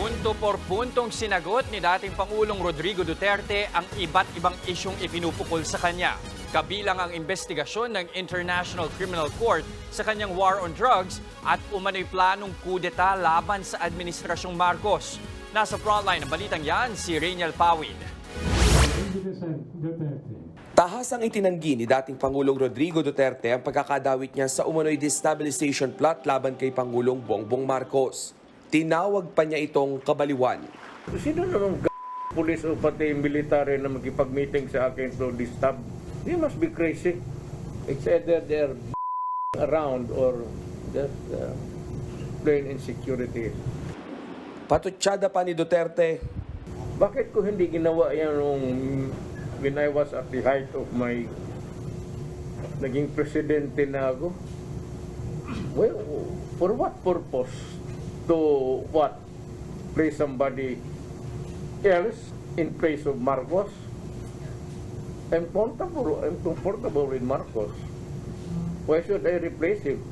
Punto por puntong sinagot ni dating Pangulong Rodrigo Duterte ang iba't ibang isyong ipinupukol sa kanya. Kabilang ang investigasyon ng International Criminal Court sa kanyang war on drugs at umano'y planong kudeta laban sa Administrasyong Marcos. Nasa frontline ng balitang yan, si Rainiel Pawid. Tahas ang itinanggi ni dating Pangulong Rodrigo Duterte ang pagkakadawit niya sa umano'y destabilization plot laban kay Pangulong Bongbong Marcos. Tinawag pa niya itong kabaliwan. Sino namang pulis o pati military na magkipag-meeting sa akin to disturb? They must be crazy. It's either they're around or just plain insecurity. Patutsada pa ni Duterte. Bakit ko hindi ginawa yan nung when I was at the height of my naging presidente na ako? Well, for what purpose? To what? Place somebody else in place of Marcos? I'm comfortable with Marcos. Why should I replace him?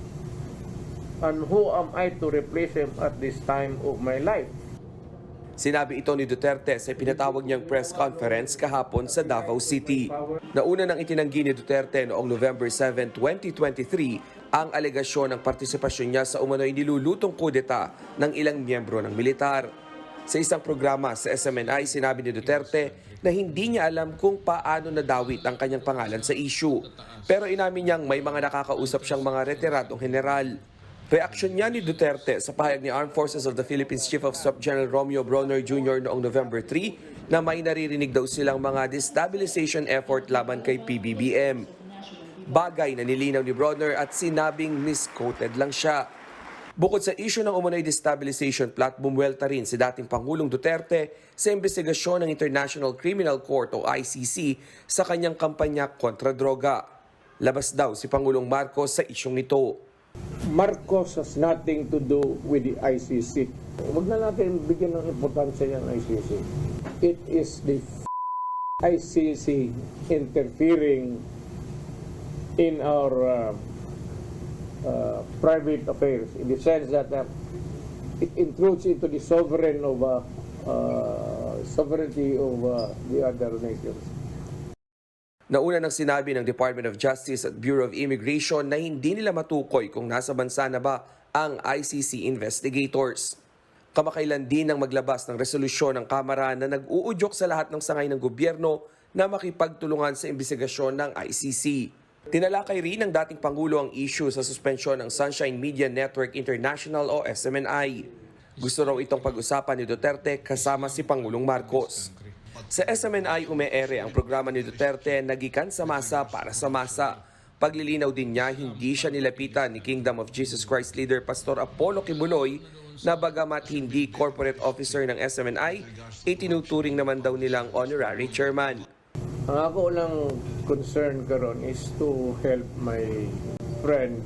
And who am I to replace him at this time of my life? Sinabi ito ni Duterte sa pinatawag niyang press conference kahapon sa Davao City. Nauna nang itinanggi ni Duterte noong November 7, 2023 ang alegasyon ng partisipasyon niya sa umano'y nilulutong kudeta ng ilang miyembro ng militar. Sa isang programa sa SMNI, sinabi ni Duterte na hindi niya alam kung paano nadawit ang kanyang pangalan sa issue. Pero inamin niyang may mga nakakausap siyang mga retiradong general. Reaksyon niya ni Duterte sa pahayag ni Armed Forces of the Philippines Chief of Staff General Romeo Bronner Jr. noong November 3 na may naririnig daw silang mga destabilization effort laban kay PBBM. Bagay na nilinaw ni Bronner at sinabing misquoted lang siya. Bukod sa issue ng umano'y destabilization plot, bumuwelta rin si dating Pangulong Duterte sa investigasyon ng International Criminal Court o ICC sa kanyang kampanya kontra droga. Labas daw si Pangulong Marcos sa isyong ito. Marcos has nothing to do with the ICC. Huwag na natin bigyan ng importansya yung ICC. It is the ICC interfering in our private affairs in the sense that it intrudes into the sovereignty of the other nations. Nauna nang sinabi ng Department of Justice at Bureau of Immigration na hindi nila matukoy kung nasa bansa na ba ang ICC investigators. Kamakailan din ang maglabas ng resolusyon ng Kamara na nag-uudyok sa lahat ng sangay ng gobyerno na makipagtulungan sa investigasyon ng ICC. Tinalakay rin ng dating Pangulo ang issue sa suspensyon ng Sunshine Media Network International o SMNI. Gusto raw itong pag-usapan ni Duterte kasama si Pangulong Marcos. Sa SMNI umeere ang programa ni Duterte nagikan sa masa para sa masa. Paglilinaw din niya hindi siya nilapitan ni Kingdom of Jesus Christ leader Pastor Apollo Kibuloy na bagamat hindi corporate officer ng SMNI, itinuturing naman daw nilang honorary chairman. Ang ako lang concern karon is to help my friend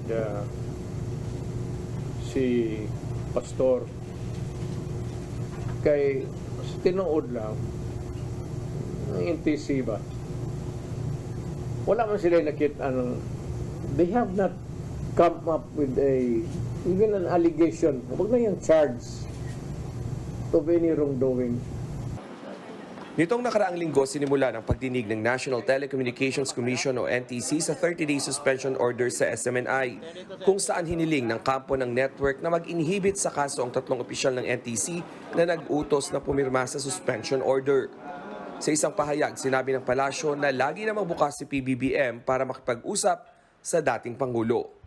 si Pastor kay tinuod lang ng NTC ba wala man sila nakita they have not come up with even an allegation, wag na yung charge of any wrongdoing. Nitong nakaraang linggo, sinimula ng pagdinig ng National Telecommunications Commission o NTC sa 30-day suspension order sa SMNI, kung saan hiniling ng kampo ng network na mag-inhibit sa kaso ang tatlong opisyal ng NTC na nag-utos na pumirma sa suspension order. Sa isang pahayag, sinabi ng palasyo na lagi namang bukas si PBBM para makipag-usap sa dating Pangulo.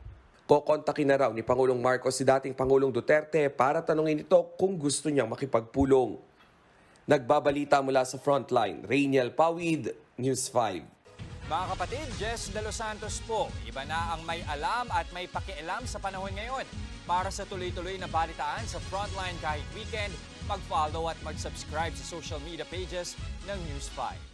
Kokontakin na raw ni Pangulong Marcos si dating Pangulong Duterte para tanungin ito kung gusto niyang makipagpulong. Nagbabalita mula sa Frontline, Rainiel Pawid, News 5. Mga kapatid, Jess De Los Santos po. Iba na ang may alam at may pakialam sa panahon ngayon. Para sa tuloy-tuloy na balitaan sa Frontline kahit weekend, mag-follow at mag-subscribe sa social media pages ng News 5.